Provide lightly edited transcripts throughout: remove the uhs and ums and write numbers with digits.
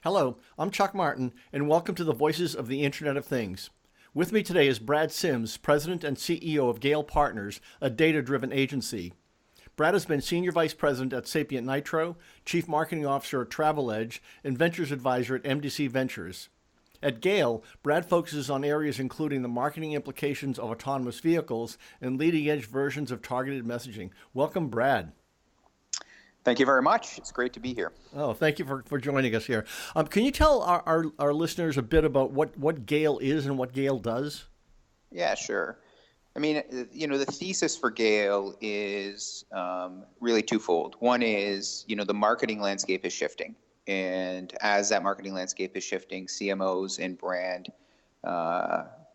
Hello, I'm Chuck Martin, and welcome to the Voices of the Internet of Things. With me today is Brad Sims, President and CEO of Gale Partners, a data-driven agency. Brad has been Senior Vice President at SapientNitro, Chief Marketing Officer at TravelEdge, and Ventures Advisor at MDC Ventures. At Gale, Brad focuses on areas including the marketing implications of autonomous vehicles and leading-edge versions of targeted messaging. Welcome, Brad. Thank you very much. It's great to be here. Oh, thank you for joining us here. Can you tell our listeners a bit about what Gale is and what Gale does? Yeah, sure. I mean, the thesis for Gale is really twofold. One is, the marketing landscape is shifting. And as that marketing landscape is shifting, CMOs and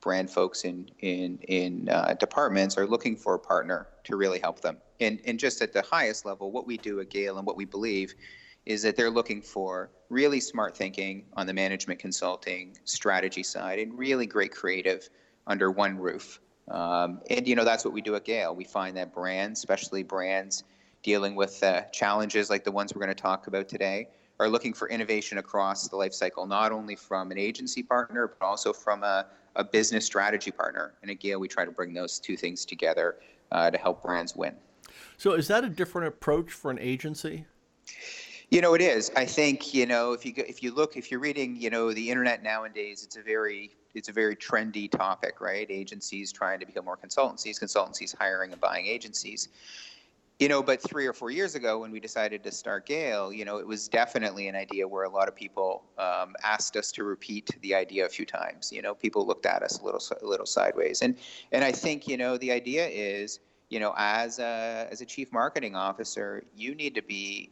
brand folks in departments are looking for a partner to really help them. And just at the highest level, what we do at Gale and what we believe is that they're looking for really smart thinking on the management consulting strategy side and really great creative under one roof. And that's what we do at Gale. We find that brands, especially brands dealing with challenges like the ones we're going to talk about today, are looking for innovation across the life cycle, not only from an agency partner, but also from a business strategy partner. And at Gale, we try to bring those two things together to help brands win. So is that a different approach for an agency? It is. I think, if you're reading, the internet nowadays, it's a very trendy topic, right? Agencies trying to become more consultancies hiring and buying agencies. But 3 or 4 years ago when we decided to start Gale, it was definitely an idea where a lot of people asked us to repeat the idea a few times. People looked at us a little sideways. And I think, the idea is, as a chief marketing officer, you need to be,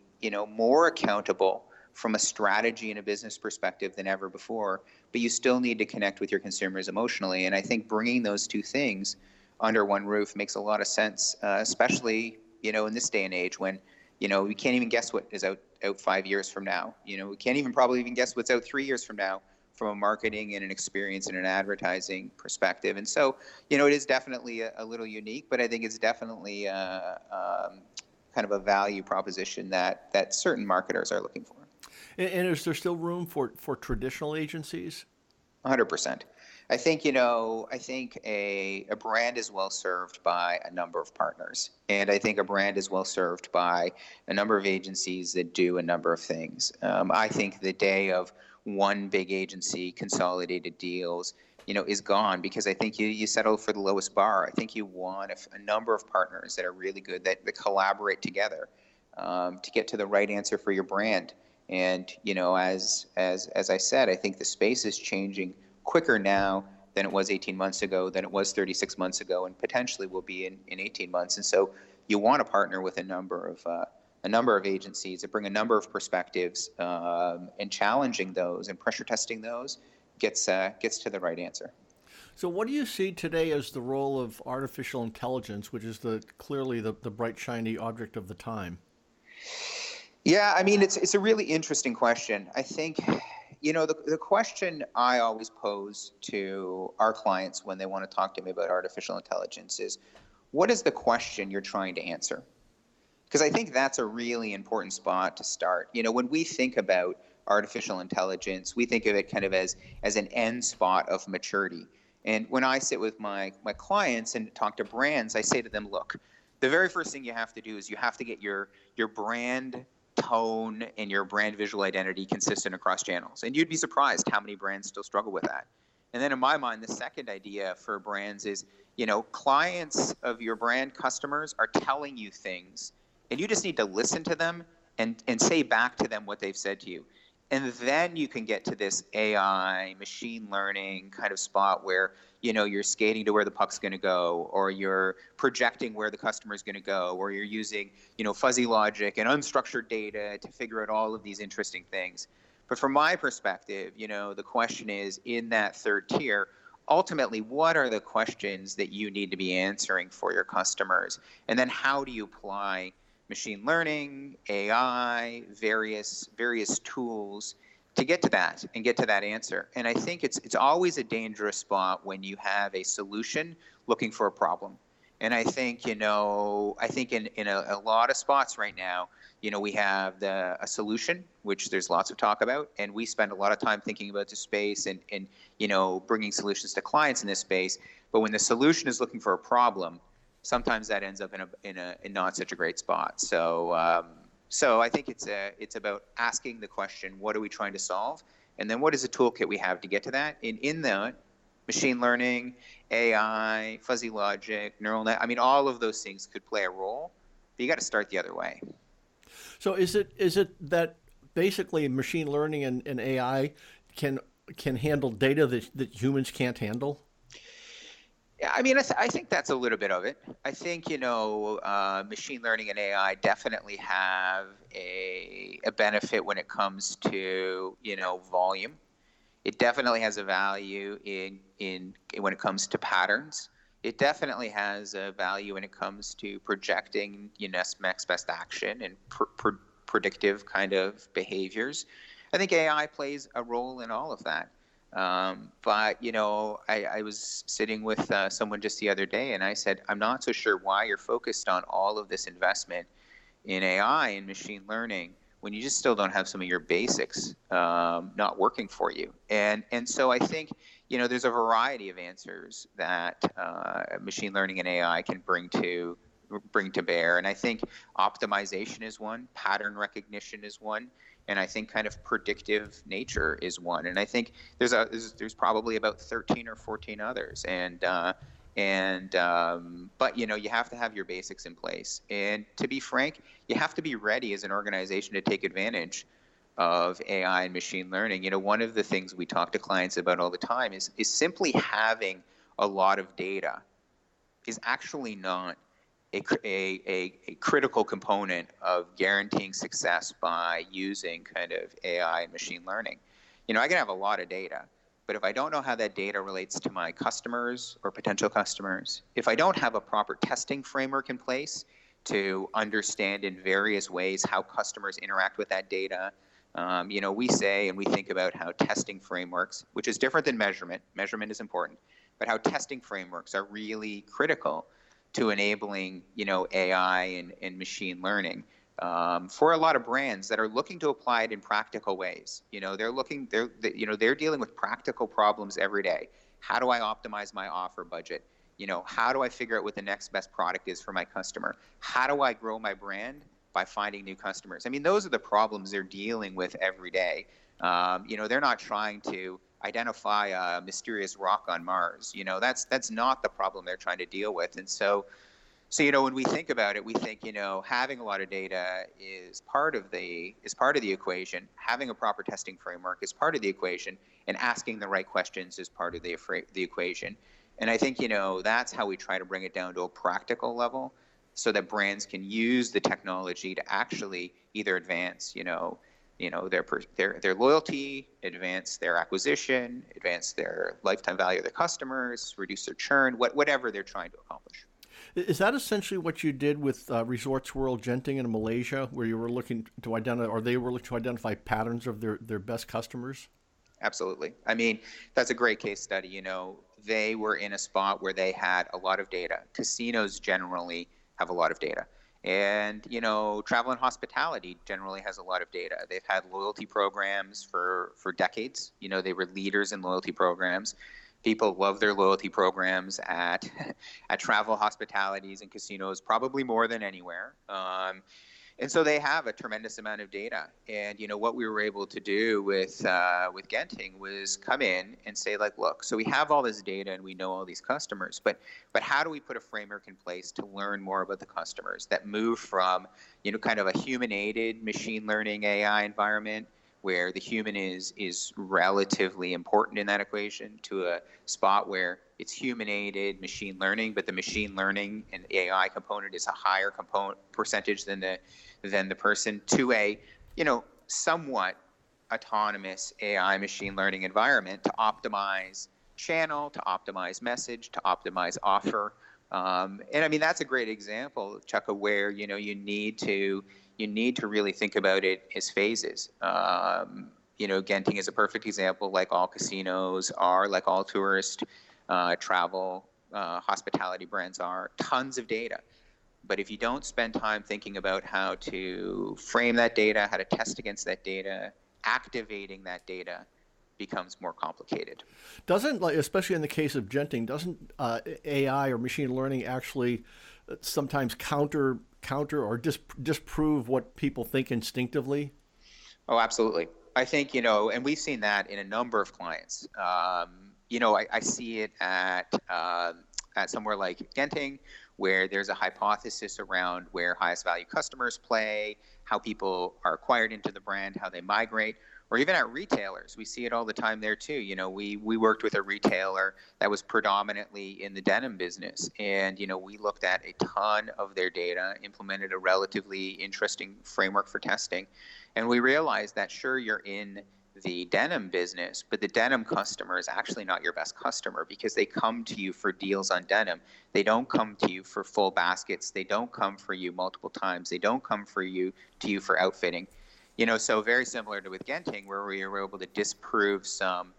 more accountable from a strategy and a business perspective than ever before, but you still need to connect with your consumers emotionally. And I think bringing those two things under one roof makes a lot of sense, especially, in this day and age when, we can't even guess what is out 5 years from now. We can't even probably even guess what's out 3 years from now from a marketing and an experience and an advertising perspective. And so, it is definitely a little unique, but I think it's definitely kind of a value proposition that certain marketers are looking for. And is there still room for traditional agencies? 100%. I think, a brand is well served by a number of partners. And I think a brand is well served by a number of agencies that do a number of things. I think the day of one big agency consolidated deals, is gone, because I think you settle for the lowest bar. I think you want a number of partners that are really good, that collaborate together to get to the right answer for your brand. And, as I said, I think the space is changing quicker now than it was 18 months ago, than it was 36 months ago, and potentially will be in 18 months. And so you want to partner with a number of agencies that bring a number of perspectives, and challenging those and pressure testing those gets to the right answer. So what do you see today as the role of artificial intelligence, which is clearly the bright, shiny object of the time? Yeah, I mean, it's a really interesting question. I think, the question I always pose to our clients when they want to talk to me about artificial intelligence is, what is the question you're trying to answer? Because I think that's a really important spot to start. When we think about artificial intelligence, we think of it kind of as an end spot of maturity. And when I sit with my clients and talk to brands, I say to them, look, the very first thing you have to do is you have to get your brand tone and your brand visual identity consistent across channels. And you'd be surprised how many brands still struggle with that. And then in my mind, the second idea for brands is, clients of your brand customers are telling you things, and you just need to listen to them and say back to them what they've said to you. And then you can get to this AI, machine learning kind of spot where, you're skating to where the puck's going to go, or you're projecting where the customer is going to go, or you're using, fuzzy logic and unstructured data to figure out all of these interesting things. But from my perspective, the question is, in that third tier, ultimately, what are the questions that you need to be answering for your customers? And then how do you apply machine learning, AI, various tools to get to that and get to that answer? And I think it's always a dangerous spot when you have a solution looking for a problem. And I think, in a lot of spots right now, we have a solution, which there's lots of talk about, and we spend a lot of time thinking about the space and bringing solutions to clients in this space. But when the solution is looking for a problem, sometimes that ends up in not such a great spot. So I think it's about asking the question, what are we trying to solve? And then what is the toolkit we have to get to that? And in that, machine learning, AI, fuzzy logic, neural net, all of those things could play a role, but you got to start the other way. So is it that basically machine learning and AI can handle data that humans can't handle? Yeah, I think that's a little bit of it. I think, machine learning and AI definitely have a benefit when it comes to, volume. It definitely has a value in when it comes to patterns. It definitely has a value when it comes to projecting, next best action and predictive kind of behaviors. I think AI plays a role in all of that. But I was sitting with someone just the other day, and I said, I'm not so sure why you're focused on all of this investment in AI and machine learning when you just still don't have some of your basics not working for you. And so I think there's a variety of answers that machine learning and AI can bring to bear. And I think optimization is one, pattern recognition is one, and I think kind of predictive nature is one. And I think there's probably about 13 or 14 others. But you have to have your basics in place. And to be frank, you have to be ready as an organization to take advantage of AI and machine learning. One of the things we talk to clients about all the time is simply having a lot of data is actually not a critical component of guaranteeing success by using kind of AI and machine learning. I can have a lot of data, but if I don't know how that data relates to my customers or potential customers, if I don't have a proper testing framework in place to understand in various ways how customers interact with that data, we say and we think about how testing frameworks, which is different than measurement is important, but how testing frameworks are really critical to enabling, AI and machine learning for a lot of brands that are looking to apply it in practical ways. They're dealing with practical problems every day. How do I optimize my offer budget? How do I figure out what the next best product is for my customer? How do I grow my brand by finding new customers? Those are the problems they're dealing with every day. They're not trying to identify a mysterious rock on Mars. That's not the problem they're trying to deal with. And so when we think about it, we think having a lot of data is part of the equation. Having a proper testing framework is part of the equation, and asking the right questions is part of the equation. And I think that's how we try to bring it down to a practical level, so that brands can use the technology to actually either advance their loyalty, advance their acquisition, advance their lifetime value of their customers, reduce their churn, whatever they're trying to accomplish. Is that essentially what you did with Resorts World Genting in Malaysia, where you were looking to identify, or they were looking to identify patterns of their best customers? Absolutely. That's a great case study. They were in a spot where they had a lot of data. Casinos generally have a lot of data. And, travel and hospitality generally has a lot of data. They've had loyalty programs for decades. They were leaders in loyalty programs. People love their loyalty programs at travel, hospitalities, and casinos, probably more than anywhere. And so they have a tremendous amount of data. And, what we were able to do with Genting was come in and say, look, so we have all this data and we know all these customers, but how do we put a framework in place to learn more about the customers that move from, kind of a human-aided machine learning AI environment where the human is relatively important in that equation, to a spot where it's human-aided machine learning, but the machine learning and AI component is a higher percentage than the person, to a somewhat autonomous AI machine learning environment to optimize channel, to optimize message, to optimize offer. And that's a great example, Chuck, of where you need to really think about it as phases. Genting is a perfect example, like all casinos are, like all tourist travel hospitality brands are, tons of data. But if you don't spend time thinking about how to frame that data, how to test against that data, activating that data becomes more complicated. Doesn't, like, especially in the case of Genting, doesn't AI or machine learning actually sometimes counter or disprove what people think instinctively? Oh, absolutely. I think, and we've seen that in a number of clients. I see it at somewhere like Genting, where there's a hypothesis around where highest value customers play, how people are acquired into the brand, how they migrate, or even at retailers. We see it all the time there too. We worked with a retailer that was predominantly in the denim business, and we looked at a ton of their data, implemented a relatively interesting framework for testing, and we realized that sure, you're in the denim business, but the denim customer is actually not your best customer, because they come to you for deals on denim. They don't come to you for full baskets. They don't come for you multiple times. They don't come to you for outfitting. So very similar to with Genting, where we were able to disprove some,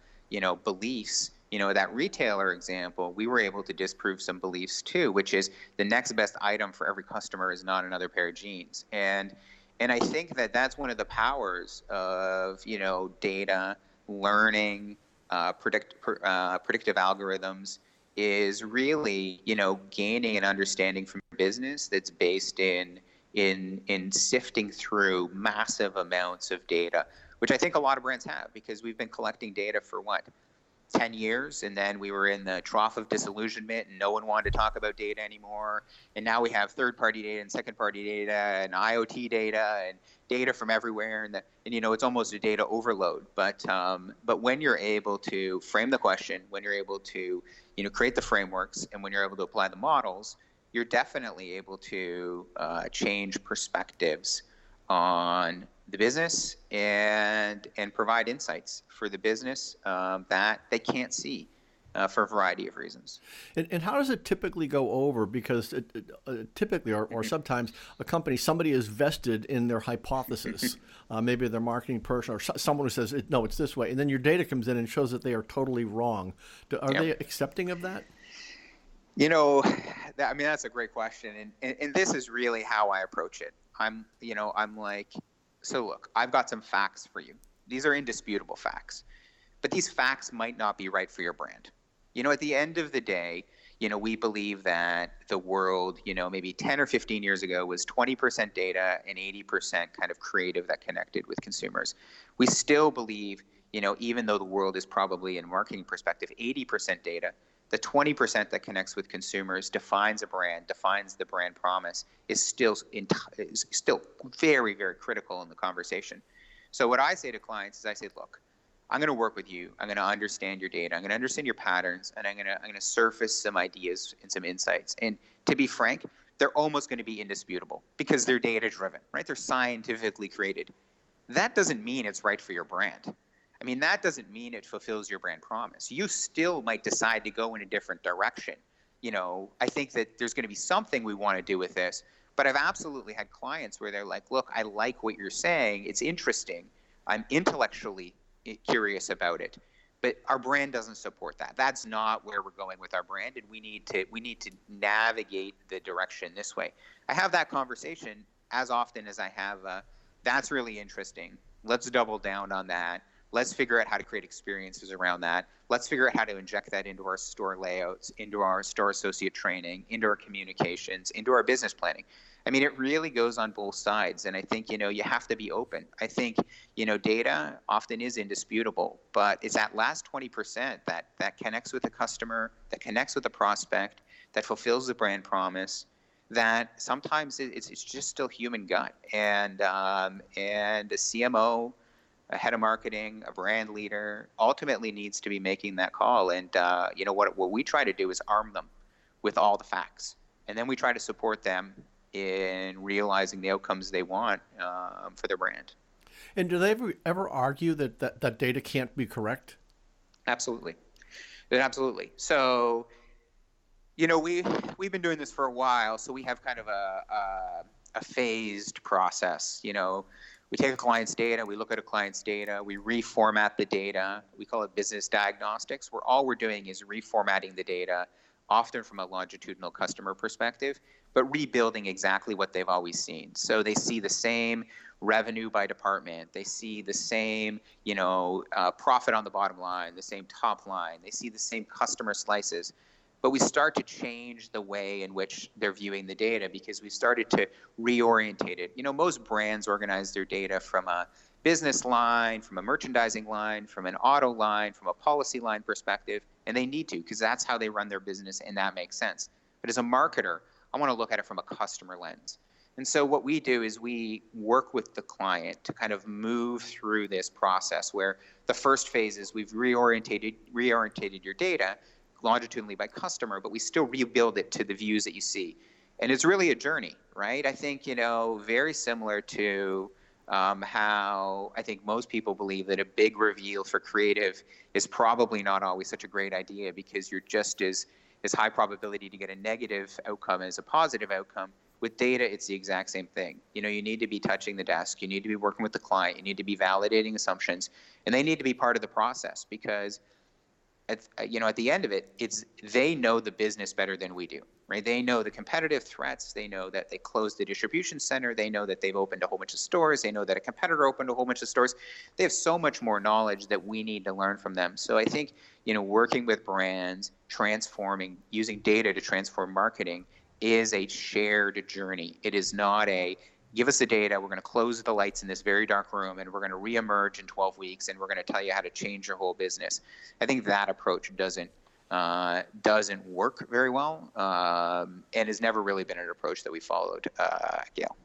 beliefs. That retailer example, we were able to disprove some beliefs too, which is the next best item for every customer is not another pair of jeans. And I think that that's one of the powers of, data, learning, predictive algorithms, is really, gaining an understanding from business that's based in sifting through massive amounts of data, which I think a lot of brands have, because we've been collecting data for 10 years, and then we were in the trough of disillusionment and no one wanted to talk about data anymore. And now we have third-party data and second-party data and IoT data and data from everywhere, and it's almost a data overload. But when you're able to frame the question, when you're able to create the frameworks, and when you're able to apply the models, you're definitely able to change perspectives on the business and provide insights for the business that they can't see for a variety of reasons. And how does it typically go over? Because typically, or sometimes, somebody is vested in their hypothesis. Maybe their marketing person or someone who says, no, it's this way. And then your data comes in and shows that they are totally wrong. Are they accepting of that? That's a great question. And this is really how I approach it. I'm like, so look, I've got some facts for you. These are indisputable facts, but these facts might not be right for your brand. At the end of the day, we believe that the world, maybe 10 or 15 years ago was 20% data and 80% kind of creative that connected with consumers. We still believe, even though the world is probably in a marketing perspective, 80% data, the 20% that connects with consumers, defines a brand, defines the brand promise, is still very, very critical in the conversation. So what I say to clients is, I say, look, I'm going to work with you. I'm going to understand your data. I'm going to understand your patterns, and I'm going to surface some ideas and some insights. And to be frank, they're almost going to be indisputable because they're data driven, right? They're scientifically created. That doesn't mean it's right for your brand. That doesn't mean it fulfills your brand promise. You still might decide to go in a different direction. I think that there's going to be something we want to do with this, but I've absolutely had clients where they're like, look, I like what you're saying. It's interesting. I'm intellectually curious about it, but our brand doesn't support that. That's not where we're going with our brand, and we need to navigate the direction this way. I have that conversation as often as I have that's really interesting. Let's double down on that. Let's figure out how to create experiences around that. Let's figure out how to inject that into our store layouts, into our store associate training, into our communications, into our business planning. It really goes on both sides. And I think, you have to be open. I think, data often is indisputable, but it's that last 20% that connects with the customer, that connects with the prospect, that fulfills the brand promise, that sometimes it's just still human gut. And a CMO, a head of marketing, a brand leader, ultimately needs to be making that call. And what we try to do is arm them with all the facts, and then we try to support them in realizing the outcomes they want for their brand. And do they ever argue that data can't be correct? Absolutely. So, we've been doing this for a while, so we have kind of a phased process. We take a client's data, we look at a client's data, we reformat the data. We call it business diagnostics, where all we're doing is reformatting the data, often from a longitudinal customer perspective, but rebuilding exactly what they've always seen. So they see the same revenue by department, they see the same, profit on the bottom line, the same top line, they see the same customer slices. But we start to change the way in which they're viewing the data because we started to reorientate it. Most brands organize their data from a business line, from a merchandising line, from an auto line, from a policy line perspective, and they need to because that's how they run their business and that makes sense. But as a marketer, I want to look at it from a customer lens. And so what we do is we work with the client to kind of move through this process where the first phase is we've reorientated your data longitudinally by customer, but we still rebuild it to the views that you see. And it's really a journey, right? I think, very similar to how I think most people believe that a big reveal for creative is probably not always such a great idea because you're just as high probability to get a negative outcome as a positive outcome. With data, it's the exact same thing. You need to be touching the desk. You need to be working with the client. You need to be validating assumptions. And they need to be part of the process because at the end of it, they know the business better than we do, right? They know the competitive threats. They know that they closed the distribution center. They know that they've opened a whole bunch of stores. They know that a competitor opened a whole bunch of stores. They have so much more knowledge that we need to learn from them. So I think, working with brands, using data to transform marketing is a shared journey. It is not give us the data, we're going to close the lights in this very dark room, and we're going to reemerge in 12 weeks, and we're going to tell you how to change your whole business. I think that approach doesn't work very well, and has never really been an approach that we followed at Gale.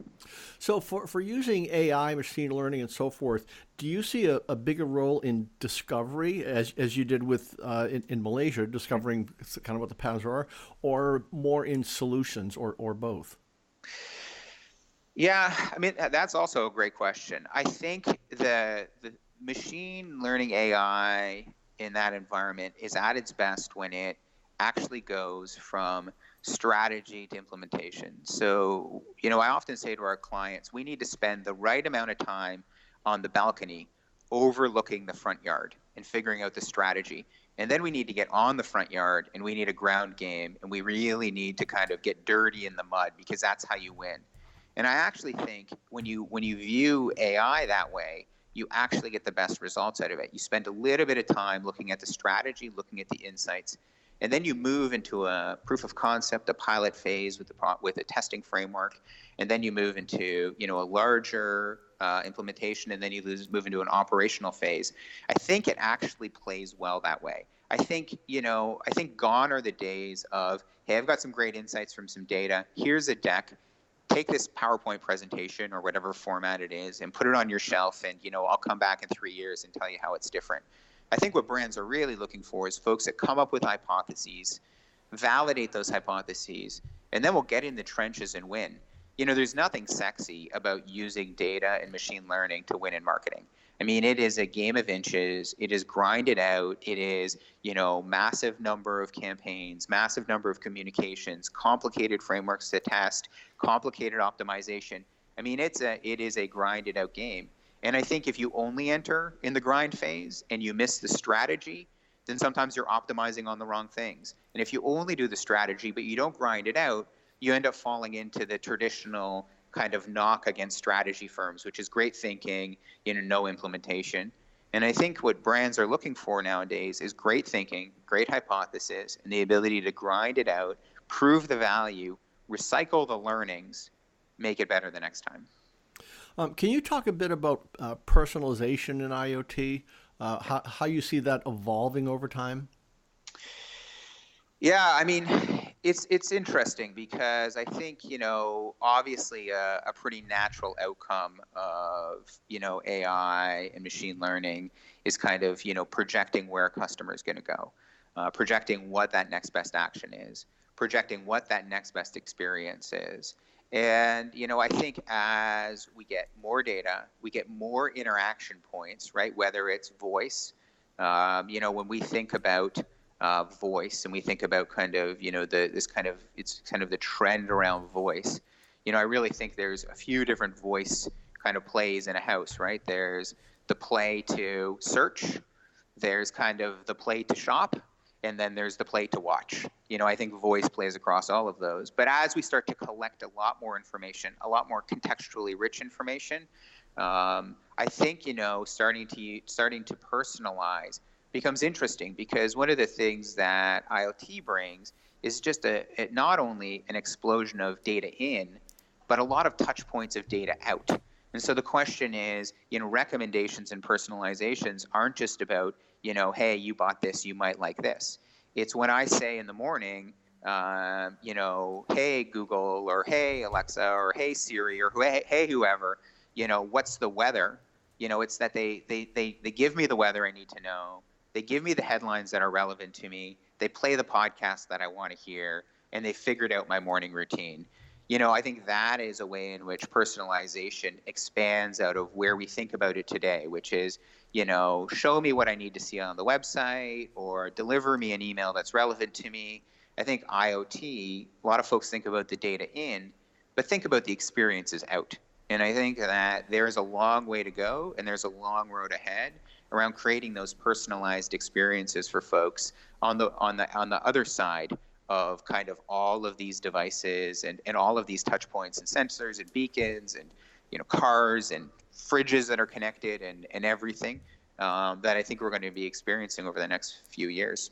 So for using AI, machine learning, and so forth, do you see a bigger role in discovery, as you did with in Malaysia, discovering kind of what the patterns are, or more in solutions, or both? Yeah, I mean, that's also a great question. I think the machine learning AI in that environment is at its best when it actually goes from strategy to implementation. So, I often say to our clients, we need to spend the right amount of time on the balcony overlooking the front yard and figuring out the strategy. And then we need to get on the front yard and we need a ground game, and we really need to kind of get dirty in the mud because that's how you win. And I actually think when you view AI that way, you actually get the best results out of it. You spend a little bit of time looking at the strategy, looking at the insights, and then you move into a proof of concept, a pilot phase with a testing framework, and then you move into a larger implementation, and then you move into an operational phase. I think it actually plays well that way. I think gone are the days of, hey, I've got some great insights from some data. Here's a deck. Take this PowerPoint presentation or whatever format it is and put it on your shelf, and I'll come back in 3 years and tell you how it's different. I think what brands are really looking for is folks that come up with hypotheses, validate those hypotheses, and then we'll get in the trenches and win. There's nothing sexy about using data and machine learning to win in marketing. I mean, it is a game of inches. It is grinded out. It is, massive number of campaigns, massive number of communications, complicated frameworks to test, complicated optimization. I mean, it is a grinded out game. And I think if you only enter in the grind phase and you miss the strategy, then sometimes you're optimizing on the wrong things. And if you only do the strategy but you don't grind it out, you end up falling into the traditional kind of knock against strategy firms, which is great thinking, no implementation. And I think what brands are looking for nowadays is great thinking, great hypothesis, and the ability to grind it out, prove the value, recycle the learnings, make it better the next time. Can you talk a bit about personalization in IoT, how you see that evolving over time? Yeah, I mean, it's interesting because I think, obviously a pretty natural outcome of, AI and machine learning is kind of, projecting where a customer is going to go, projecting what that next best action is, projecting what that next best experience is. And, I think as we get more data, we get more interaction points, right? Whether it's voice, when we think about voice and we think about kind of, it's kind of the trend around voice. I really think there's a few different voice kind of plays in a house, right? There's the play to search, there's kind of the play to shop, and then there's the play to watch. I think voice plays across all of those. But as we start to collect a lot more information, a lot more contextually rich information, I think starting to personalize becomes interesting, because one of the things that IoT brings is just not only an explosion of data in, but a lot of touch points of data out. And so the question is, recommendations and personalizations aren't just about, hey, you bought this, you might like this. It's when I say in the morning, hey Google, or hey Alexa, or hey Siri, or hey whoever, what's the weather? It's that they give me the weather I need to know. They give me the headlines that are relevant to me. They play the podcast that I want to hear, and they figured out my morning routine. I think that is a way in which personalization expands out of where we think about it today, which is, show me what I need to see on the website, or deliver me an email that's relevant to me. I think IoT, a lot of folks think about the data in, but think about the experiences out. And I think that there's a long way to go, and there's a long road ahead around creating those personalized experiences for folks on the other side of kind of all of these devices and all of these touch points and sensors and beacons and cars and fridges that are connected and everything that I think we're going to be experiencing over the next few years.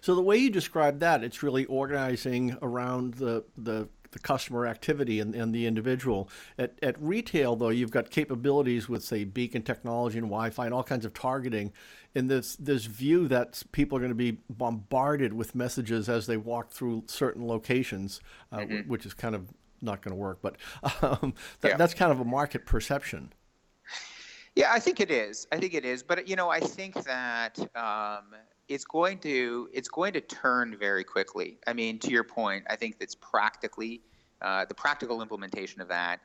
So the way you describe that, it's really organizing around the customer activity and the individual. At retail, though, you've got capabilities with, say, beacon technology and Wi-Fi and all kinds of targeting, and this view that people are going to be bombarded with messages as they walk through certain locations, which is kind of not going to work. But that's kind of a market perception. Yeah, I think it is. But I think that it's going to turn very quickly. I mean, to your point, I think that's practically the practical implementation of that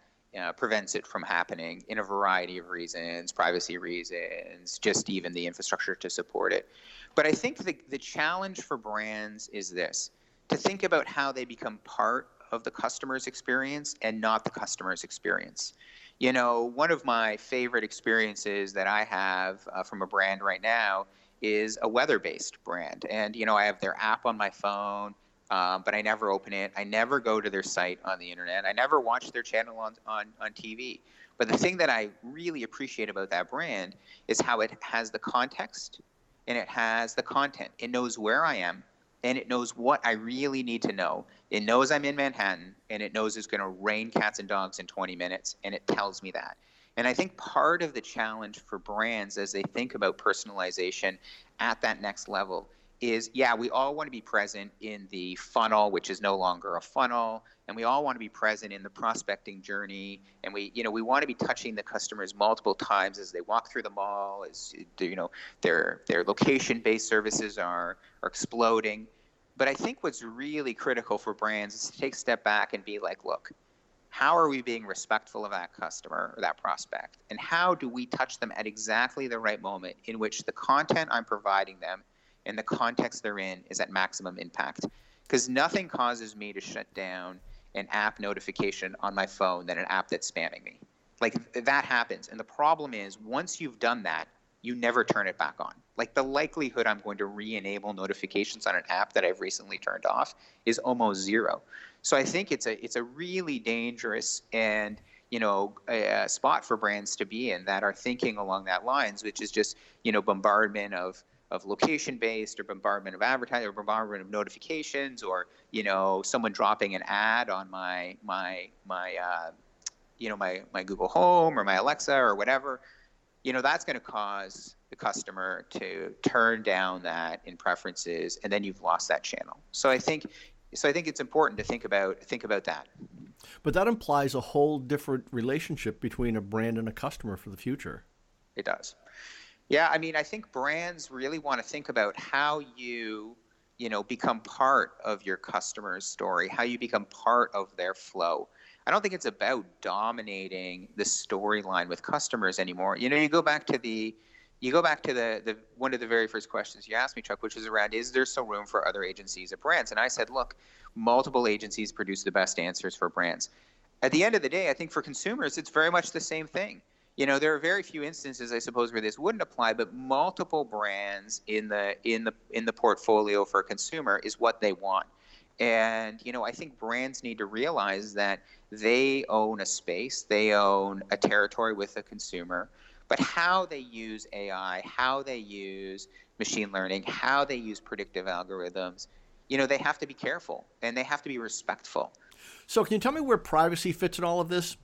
prevents it from happening in a variety of reasons, privacy reasons, just even the infrastructure to support it. But I think the challenge for brands is this: to think about how they become part of the customer's experience and not the customer's experience. One of my favorite experiences that I have from a brand right now is a weather-based brand. And, I have their app on my phone, but I never open it. I never go to their site on the internet. I never watch their channel on TV. But the thing that I really appreciate about that brand is how it has the context and it has the content. It knows where I am, and it knows what I really need to know. It knows I'm in Manhattan, and it knows it's going to rain cats and dogs in 20 minutes, and it tells me that. And I think part of the challenge for brands as they think about personalization at that next level is, we all want to be present in the funnel, which is no longer a funnel, and we all want to be present in the prospecting journey, and we want to be touching the customers multiple times as they walk through the mall, as their location-based services are exploding. But I think what's really critical for brands is to take a step back and be like, look, how are we being respectful of that customer or that prospect? And how do we touch them at exactly the right moment in which the content I'm providing them and the context they're in is at maximum impact? Because nothing causes me to shut down an app notification on my phone than an app that's spamming me. Like, that happens. And the problem is, once you've done that, you never turn it back on. Like, the likelihood I'm going to re-enable notifications on an app that I've recently turned off is almost zero. So I think it's a really dangerous and a spot for brands to be in that are thinking along that lines, which is just bombardment of location-based, or bombardment of advertising, or bombardment of notifications, or someone dropping an ad on my Google Home or my Alexa or whatever. That's going to cause the customer to turn down that in preferences, and then you've lost that channel. So I think it's important to think about that. But that implies a whole different relationship between a brand and a customer for the future. It does. Yeah, I mean, I think brands really want to think about how you become part of your customer's story, how you become part of their flow. I don't think it's about dominating the storyline with customers anymore. You go back to the one of the very first questions you asked me, Chuck, which is around, is there still room for other agencies or brands? And I said, look, multiple agencies produce the best answers for brands. At the end of the day, I think for consumers, it's very much the same thing. there are very few instances, I suppose, where this wouldn't apply, but multiple brands in the portfolio for a consumer is what they want. And, I think brands need to realize that they own a space, they own a territory with the consumer, but how they use AI, how they use machine learning, how they use predictive algorithms, they have to be careful and they have to be respectful. So can you tell me where privacy fits in all of this?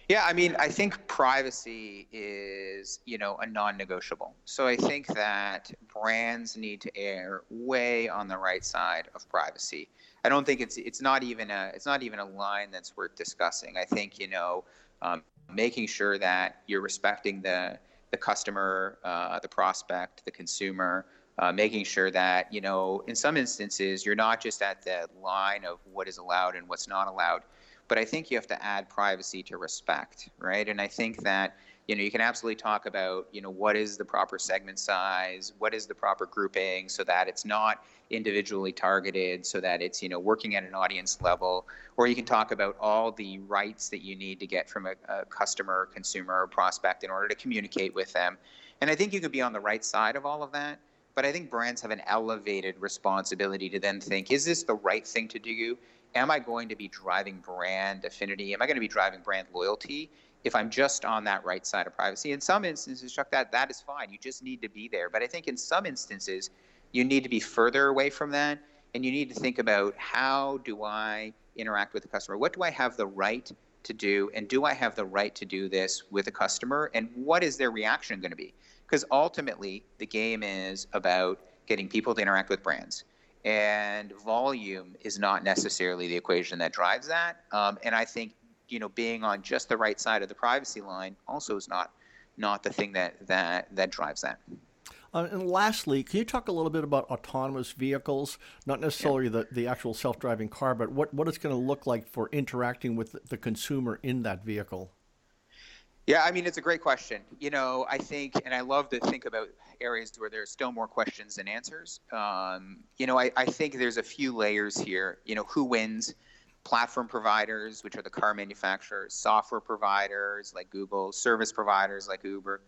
Yeah, I mean, I think privacy is, a non-negotiable. So I think that brands need to err way on the right side of privacy. I don't think it's not even a line that's worth discussing. I think, making sure that you're respecting the customer, the prospect, the consumer, making sure that, in some instances, you're not just at the line of what is allowed and what's not allowed. But I think you have to add privacy to respect, right? And I think that, you can absolutely talk about, what is the proper segment size, what is the proper grouping so that it's not individually targeted, so that it's, working at an audience level, or you can talk about all the rights that you need to get from a customer, consumer, or prospect in order to communicate with them. And I think you could be on the right side of all of that. But I think brands have an elevated responsibility to then think, is this the right thing to do? Am I going to be driving brand affinity? Am I going to be driving brand loyalty if I'm just on that right side of privacy? In some instances, Chuck, that is fine. You just need to be there. But I think in some instances, you need to be further away from that. And you need to think about, how do I interact with the customer? What do I have the right to do? And do I have the right to do this with a customer? And what is their reaction going to be? Because ultimately, the game is about getting people to interact with brands. And volume is not necessarily the equation that drives that. And I think, being on just the right side of the privacy line also is not the thing that drives that. And lastly, can you talk a little bit about autonomous vehicles? Not necessarily the actual self-driving car, but what it's going to look like for interacting with the consumer in that vehicle? Yeah, I mean, it's a great question. I think, and I love to think about areas where there's still more questions than answers. I think there's a few layers here. Who wins? Platform providers, which are the car manufacturers, software providers like Google, service providers like Uber.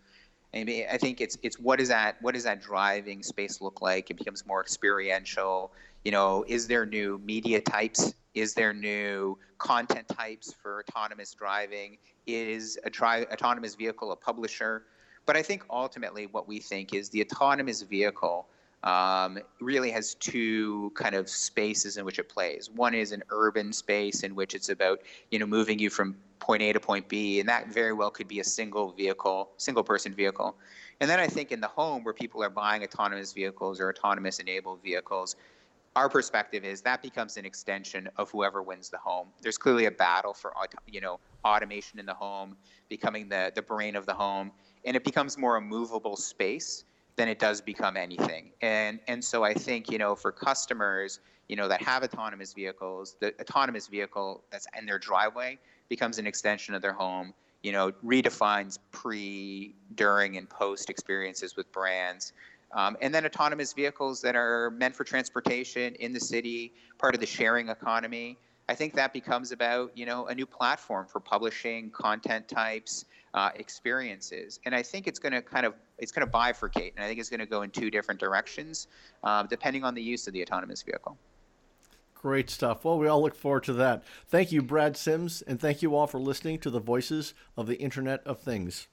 I think it's what does that driving space look like? It becomes more experiential. Is there new media types? Is there new content types for autonomous driving? Is autonomous vehicle a publisher? But I think ultimately what we think is the autonomous vehicle really has two kind of spaces in which it plays. One is an urban space in which it's about, moving you from point A to point B, and that very well could be a single person vehicle. And then I think in the home, where people are buying autonomous vehicles or autonomous enabled vehicles, our perspective is that becomes an extension of whoever wins the home. There's clearly a battle for, automation in the home, becoming the brain of the home, and it becomes more a movable space than it does become anything. And so I think, for customers, that have autonomous vehicles, the autonomous vehicle that's in their driveway becomes an extension of their home, redefines pre, during, and post experiences with brands. And then autonomous vehicles that are meant for transportation in the city, part of the sharing economy. I think that becomes about, a new platform for publishing content types, experiences. And I think it's going to bifurcate. And I think it's going to go in two different directions, depending on the use of the autonomous vehicle. Great stuff. Well, we all look forward to that. Thank you, Brad Sims, and thank you all for listening to the Voices of the Internet of Things.